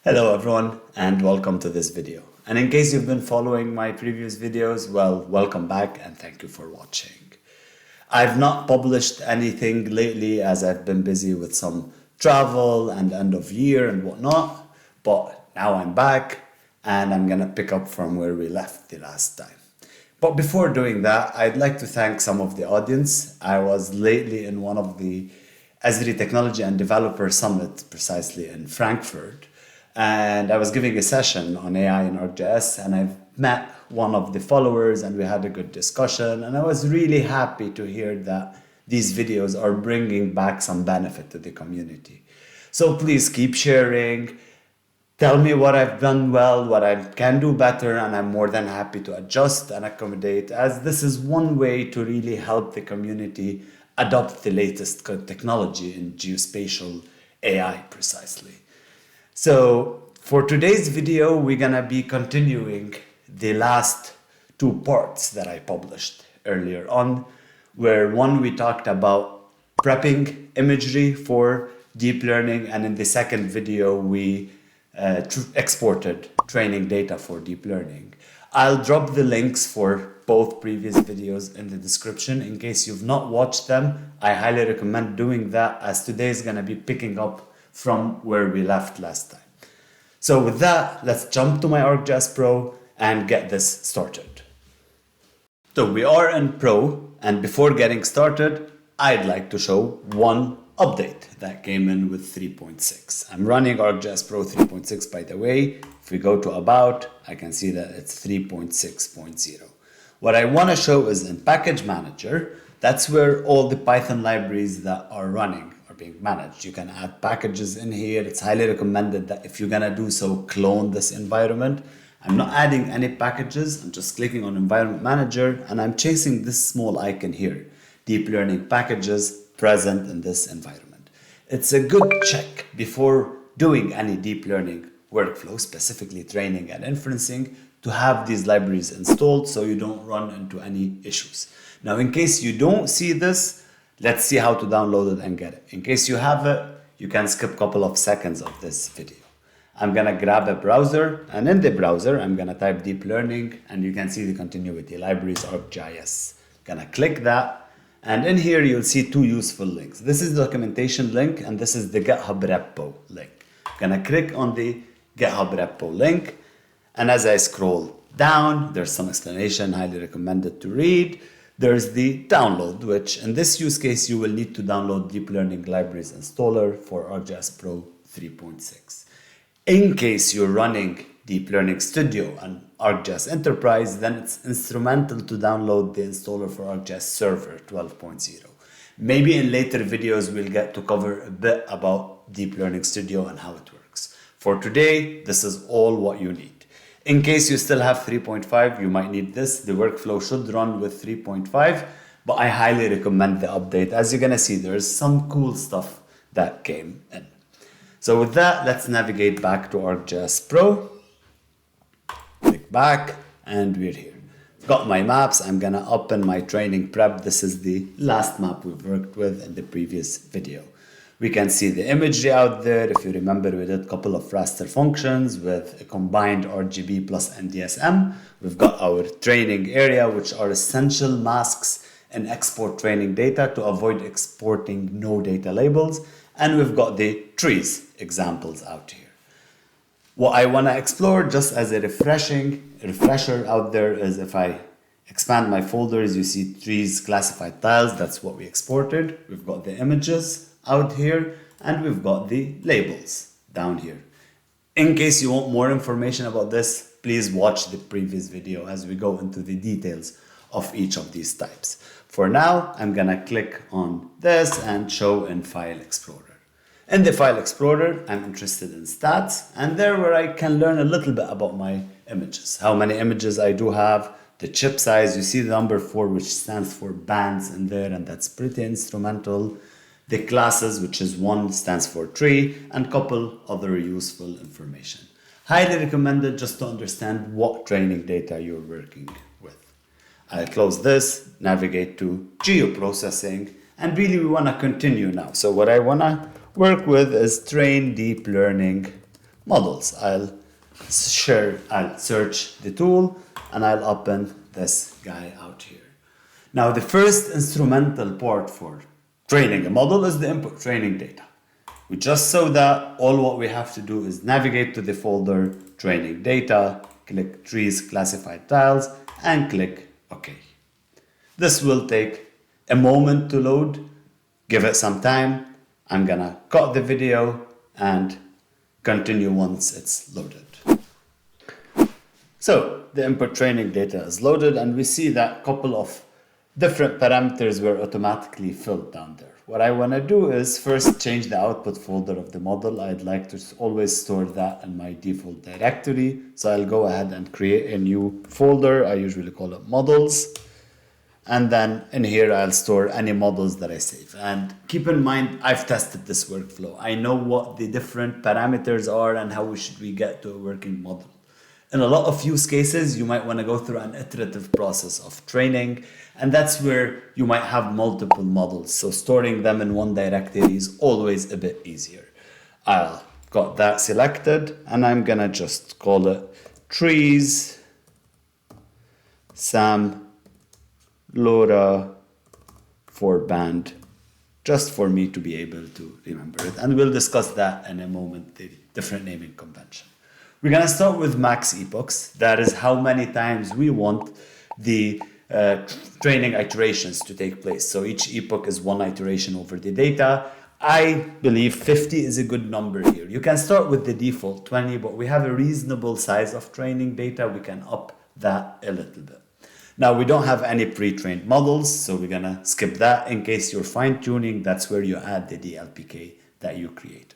Hello everyone and welcome to this video. And in case you've been following my previous videos, well, welcome back and thank you for watching. I've not published anything lately as I've been busy with some travel and end of year and whatnot, but now I'm back and I'm gonna pick up from where we left the last time. But before doing that, I'd like to thank some of the audience. I was lately in one of the Esri Technology and Developer Summit, precisely in Frankfurt. And I was giving a session on AI in ArcGIS, and I've met one of the followers and we had a good discussion. And I was really happy to hear that these videos are bringing back some benefit to the community. So please keep sharing. Tell me what I've done well, what I can do better, and I'm more than happy to adjust and accommodate, as this is one way to really help the community adopt the latest technology in geospatial AI precisely. So for today's video, we're gonna be continuing the last two parts that I published earlier on, where one we talked about prepping imagery for deep learning, and in the second video we exported training data for deep learning. I'll drop the links for both previous videos in the description. In case you've not watched them, I highly recommend doing that, as today is gonna be picking up from where we left last time. So with that, let's jump to my ArcGIS Pro and get this started. So we are in Pro, and before getting started, I'd like to show one update that came in with 3.6. I'm running ArcGIS Pro 3.6, by the way. If we go to About, I can see that it's 3.6.0. What I want to show is in Package Manager, that's where all the Python libraries that are running are being managed. You can add packages in here. It's highly recommended that if you're gonna do so, clone this environment. I'm not adding any packages. I'm just clicking on Environment Manager and I'm chasing this small icon here. Deep Learning Packages present in this environment. It's a good check before doing any deep learning workflow, specifically training and inferencing, to have these libraries installed so you don't run into any issues. Now, in case you don't see this, let's see how to download it and get it. In case you have it, you can skip a couple of seconds of this video. I'm gonna grab a browser, and in the browser, I'm gonna type deep learning, and you can see the continuity libraries, ArcGIS. Gonna click that, and in here, you'll see two useful links. This is the documentation link, and this is the GitHub repo link. Gonna click on the GitHub repo link, and as I scroll down, there's some explanation, highly recommended to read. There's the download, which in this use case, you will need to download Deep Learning Libraries Installer for ArcGIS Pro 3.6. In case you're running Deep Learning Studio and ArcGIS Enterprise, then it's instrumental to download the installer for ArcGIS Server 12.0. Maybe in later videos, we'll get to cover a bit about Deep Learning Studio and how it works. For today, this is all what you need. In case you still have 3.5, you might need this. The workflow should run with 3.5, but I highly recommend the update. As you're gonna see, there's some cool stuff that came in. So with that, let's navigate back to ArcGIS Pro. Click back, and we're here. Got my maps. I'm gonna open my training prep. This is the last map we've worked with in the previous video. We can see the imagery out there. If you remember, we did a couple of raster functions with a combined RGB plus NDSM. We've got our training area, which are essential masks and export training data to avoid exporting no data labels. And we've got the trees examples out here. What I want to explore, just as a refresher out there, is if I expand my folders, you see trees classified tiles. That's what we exported. We've got the images out here, and we've got the labels down here. In case you want more information about this, please watch the previous video as we go into the details of each of these types. For now, I'm gonna click on this and show in File Explorer. In the File Explorer, I'm interested in stats, and there where I can learn a little bit about my images, how many images I do have, the chip size. You see the number 4, which stands for bands in there, and that's pretty instrumental. The classes, which is 1 stands for tree, and couple other useful information. Highly recommended just to understand what training data you're working with. I'll close this, navigate to geoprocessing, and really we want to continue now. So what I want to work with is train deep learning models. I'll search the tool and I'll open this guy out here. Now the first instrumental part for training a model is the input training data. We just saw that. All what we have to do is navigate to the folder training data, click trees classified tiles and click OK. This will take a moment to load. Give it some time. I'm gonna cut the video and continue once it's loaded. So the input training data is loaded and we see that a couple of different parameters were automatically filled down there. What I want to do is first change the output folder of the model. I'd like to always store that in my default directory. So I'll go ahead and create a new folder. I usually call it models. And then in here, I'll store any models that I save. And keep in mind, I've tested this workflow. I know what the different parameters are and how should we get to a working model. In a lot of use cases, you might want to go through an iterative process of training, and that's where you might have multiple models. So storing them in one directory is always a bit easier. I'll got that selected, and I'm gonna just call it trees SAMLoRA for band, just for me to be able to remember it. And we'll discuss that in a moment, the different naming convention. We're going to start with max epochs. That is how many times we want the training iterations to take place. So each epoch is one iteration over the data. I believe 50 is a good number here. You can start with the default 20, but we have a reasonable size of training data. We can up that a little bit. Now, we don't have any pre-trained models, so we're going to skip that. In case you're fine-tuning, that's where you add the DLPK that you created.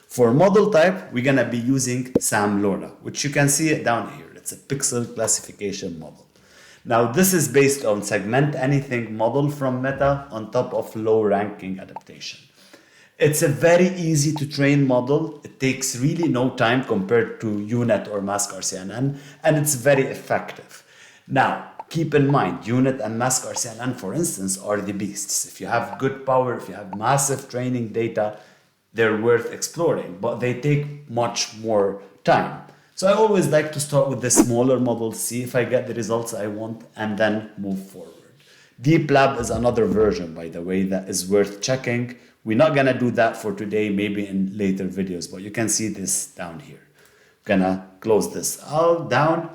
For model type, we're going to be using SAMLoRA, which you can see it down here. It's a pixel classification model. Now, this is based on segment anything model from Meta on top of low ranking adaptation. It's a very easy to train model. It takes really no time compared to UNet or MaskRCNN, and it's very effective. Now, keep in mind, UNet and MaskRCNN, for instance, are the beasts. If you have good power, if you have massive training data, they're worth exploring, but they take much more time. So I always like to start with the smaller models, see if I get the results I want, and then move forward. DeepLab is another version, by the way, that is worth checking. We're not gonna do that for today, maybe in later videos, but you can see this down here. Gonna close this all down.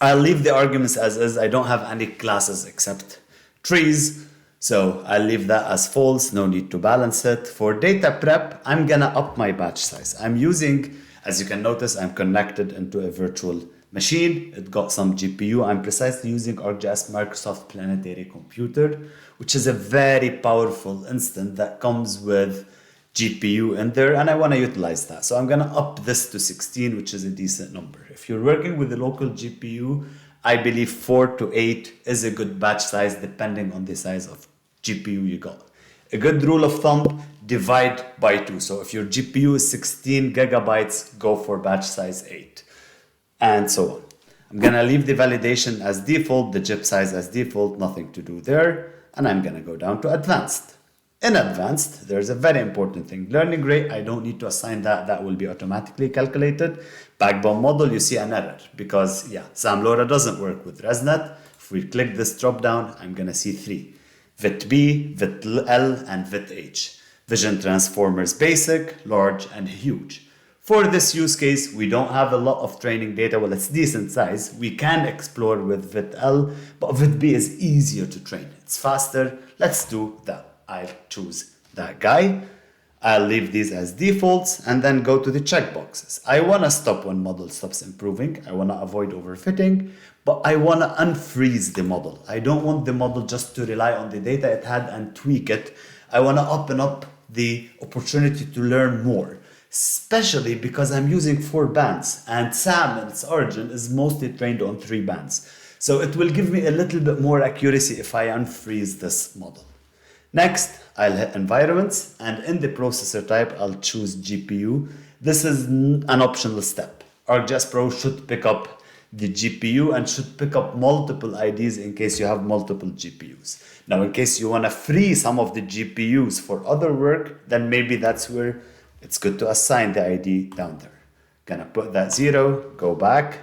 I'll leave the arguments as is. I don't have any classes except trees. So I'll leave that as false, no need to balance it. For data prep, I'm gonna up my batch size. I'm using, as you can notice, I'm connected into a virtual machine. It got some GPU. I'm precisely using ArcGIS Microsoft Planetary Computer, which is a very powerful instance that comes with GPU in there, and I wanna utilize that. So I'm gonna up this to 16, which is a decent number. If you're working with a local GPU, I believe 4 to 8 is a good batch size depending on the size of GPU you got. A good rule of thumb, divide by 2. So if your GPU is 16 gigabytes, go for batch size 8, and so on. I'm gonna leave the validation as default, the GIP size as default, nothing to do there, and I'm gonna go down to advanced. In advanced, there's a very important thing. Learning rate, I don't need to assign that. That will be automatically calculated. Backbone model, you see an error because, SAMLoRA doesn't work with ResNet. If we click this drop down, I'm going to see 3. VIT-B, VIT-L, and VIT-H. Vision transformers basic, large, and huge. For this use case, we don't have a lot of training data. Well, it's decent size. We can explore with VIT-L, but VIT-B is easier to train. It's faster. Let's do that. I'll choose that guy. I'll leave these as defaults and then go to the checkboxes. I want to stop when model stops improving. I want to avoid overfitting, but I want to unfreeze the model. I don't want the model just to rely on the data it had and tweak it. I want to open up the opportunity to learn more, especially because I'm using 4 bands and SAM in its origin is mostly trained on 3 bands. So it will give me a little bit more accuracy if I unfreeze this model. Next, I'll hit environments, and in the processor type, I'll choose GPU. This is an optional step. ArcGIS Pro should pick up the GPU and should pick up multiple IDs in case you have multiple GPUs. Now, in case you want to free some of the GPUs for other work, then maybe that's where it's good to assign the ID down there. Gonna put that 0, go back,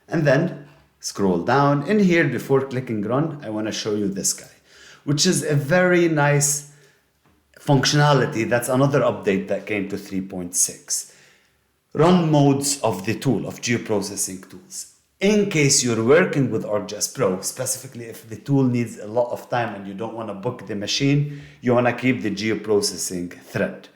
and then scroll down. In here, before clicking run, I want to show you this guy, which is a very nice functionality. That's another update that came to 3.6. Run modes of the tool, of geoprocessing tools. In case you're working with ArcGIS Pro, specifically if the tool needs a lot of time and you don't want to book the machine, you want to keep the geoprocessing thread.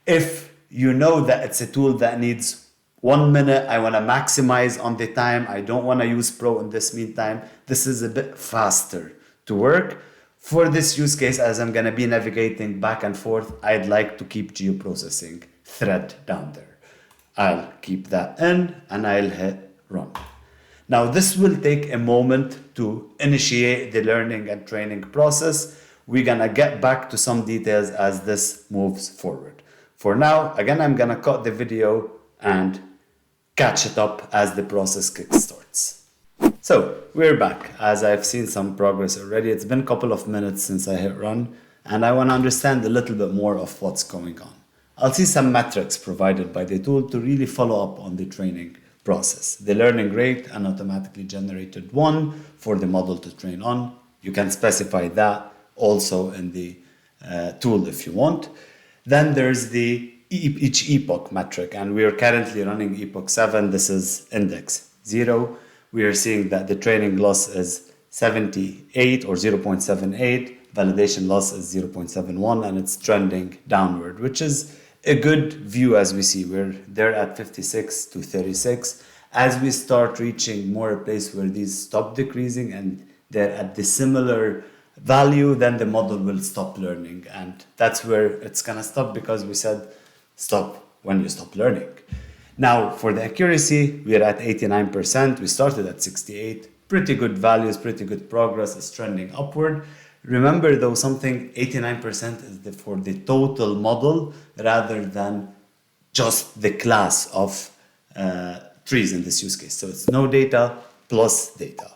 If you know that it's a tool that needs 1 minute, I want to maximize on the time, I don't want to use Pro in this meantime, this is a bit faster to work. For this use case, as I'm going to be navigating back and forth, I'd like to keep geoprocessing thread down there. I'll keep that in and I'll hit run. Now this will take a moment to initiate the learning and training process. We're gonna get back to some details as this moves forward. For now, again, I'm gonna cut the video and catch it up as the process kickstarts. So we're back. As I've seen some progress already, it's been a couple of minutes since I hit run, and I wanna understand a little bit more of what's going on. I'll see some metrics provided by the tool to really follow up on the training process. The learning rate, and automatically generated 1 for the model to train on. You can specify that also in the tool if you want. Then there's the each epoch metric, and we are currently running epoch 7. This is index 0. We are seeing that the training loss is 78 or 0.78. Validation loss is 0.71, and it's trending downward, which is a good view. As we see, we're there at 56 to 36. As we start reaching more a place where these stop decreasing and they're at the similar value, then the model will stop learning. And that's where it's gonna stop, because we said stop when you stop learning. Now for the accuracy, we're at 89%. We started at 68. Pretty good values, pretty good progress. It's trending upward. Remember though, something, 89% is for the total model rather than just the class of trees in this use case. So it's no data plus data.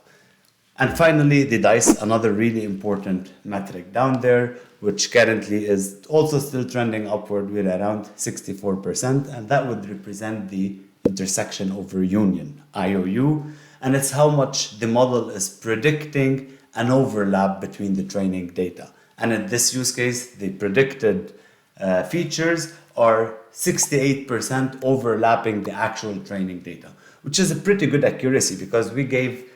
And finally, the dice, another really important metric down there, which currently is also still trending upward with around 64%. And that would represent the intersection over union, IOU. And it's how much the model is predicting an overlap between the training data. And in this use case, the predicted features are 68% overlapping the actual training data, which is a pretty good accuracy, because we gave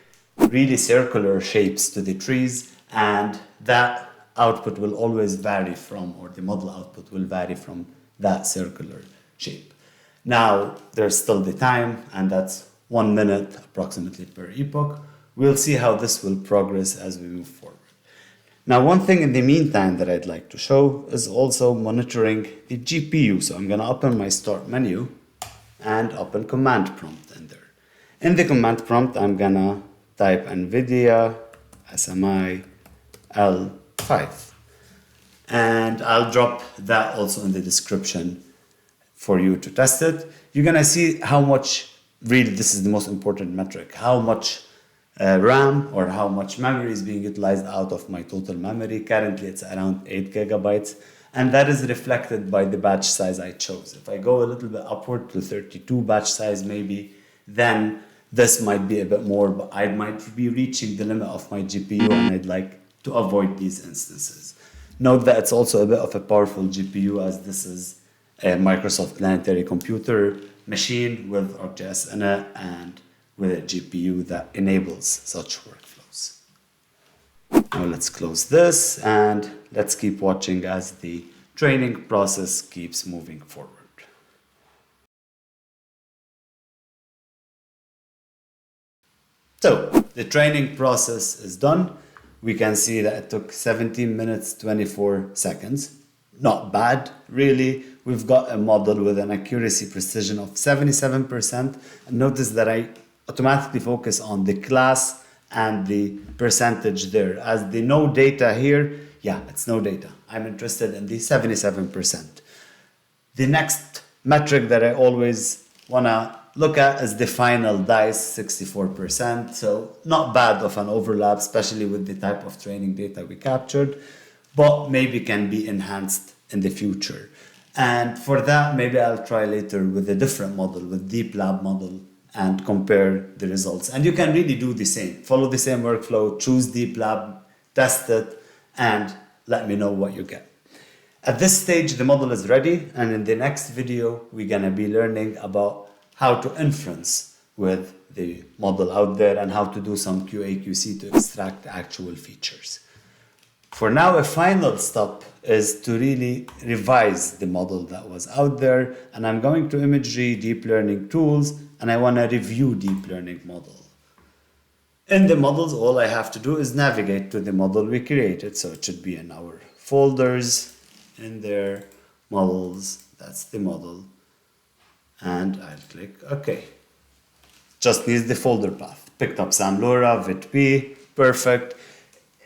really circular shapes to the trees, and that output will always vary from, or the model output will vary from that circular shape. Now, there's still the time, and that's 1 minute approximately per epoch. We'll see how this will progress as we move forward. Now, one thing in the meantime that I'd like to show is also monitoring the GPU. So I'm going to open my start menu and open command prompt in there. In the command prompt, I'm going to type nvidia-smi L5. And I'll drop that also in the description for you to test it. You're going to see how much, really this is the most important metric, how much RAM or how much memory is being utilized out of my total memory. Currently it's around 8 gigabytes, and that is reflected by the batch size I chose. If I go a little bit upward to 32 batch size maybe, then this might be a bit more, but I might be reaching the limit of my GPU, and I'd like to avoid these instances. Note that it's also a bit of a powerful GPU, as this is a Microsoft Planetary Computer machine with ArcGIS in it and with a GPU that enables such workflows. Now let's close this and let's keep watching as the training process keeps moving forward. So the training process is done. We can see that it took 17 minutes, 24 seconds. Not bad, really. We've got a model with an accuracy precision of 77%. And notice that I automatically focus on the class and the percentage there. As the no data here, yeah, it's no data. I'm interested in the 77%. The next metric that I always want to look at is the final dice, 64%. So not bad of an overlap, especially with the type of training data we captured, but maybe can be enhanced in the future. And for that, maybe I'll try later with a different model, with Deep Lab model, and compare the results. And you can really do the same. Follow the same workflow, choose Deep Lab, test it, and let me know what you get. At this stage, the model is ready. And in the next video, we're going to be learning about how to inference with the model out there and how to do some QA/QC to extract actual features. For now, a final step is to really revise the model that was out there. And I'm going to imagery deep learning tools, and I want to review deep learning model. In the models, all I have to do is navigate to the model we created. So it should be in our folders, in there, models, that's the model. And I'll click OK. Just needs the folder path. Picked up SAMLoRA, VidP, perfect.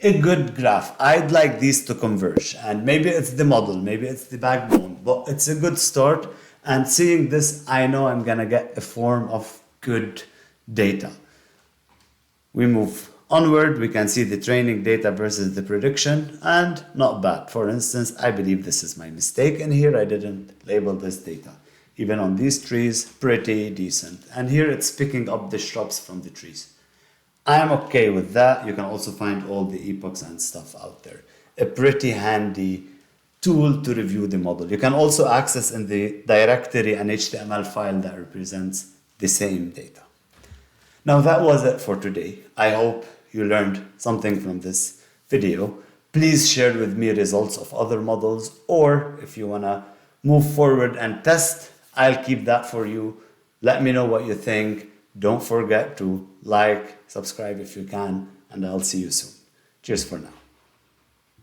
A good graph. I'd like these to converge, and maybe it's the model, maybe it's the backbone, but it's a good start. And seeing this, I know I'm gonna get a form of good data. We move onward, we can see the training data versus the prediction, and not bad. For instance, I believe this is my mistake in here. I didn't label this data. Even on these trees, pretty decent. And here it's picking up the shrubs from the trees. I am okay with that. You can also find all the epochs and stuff out there. A pretty handy tool to review the model. You can also access in the directory an HTML file that represents the same data. Now that was it for today. I hope you learned something from this video. Please share with me results of other models, or if you want to move forward and test, I'll keep that for you. Let me know what you think. Don't forget to like, subscribe if you can, and I'll see you soon. Cheers for now.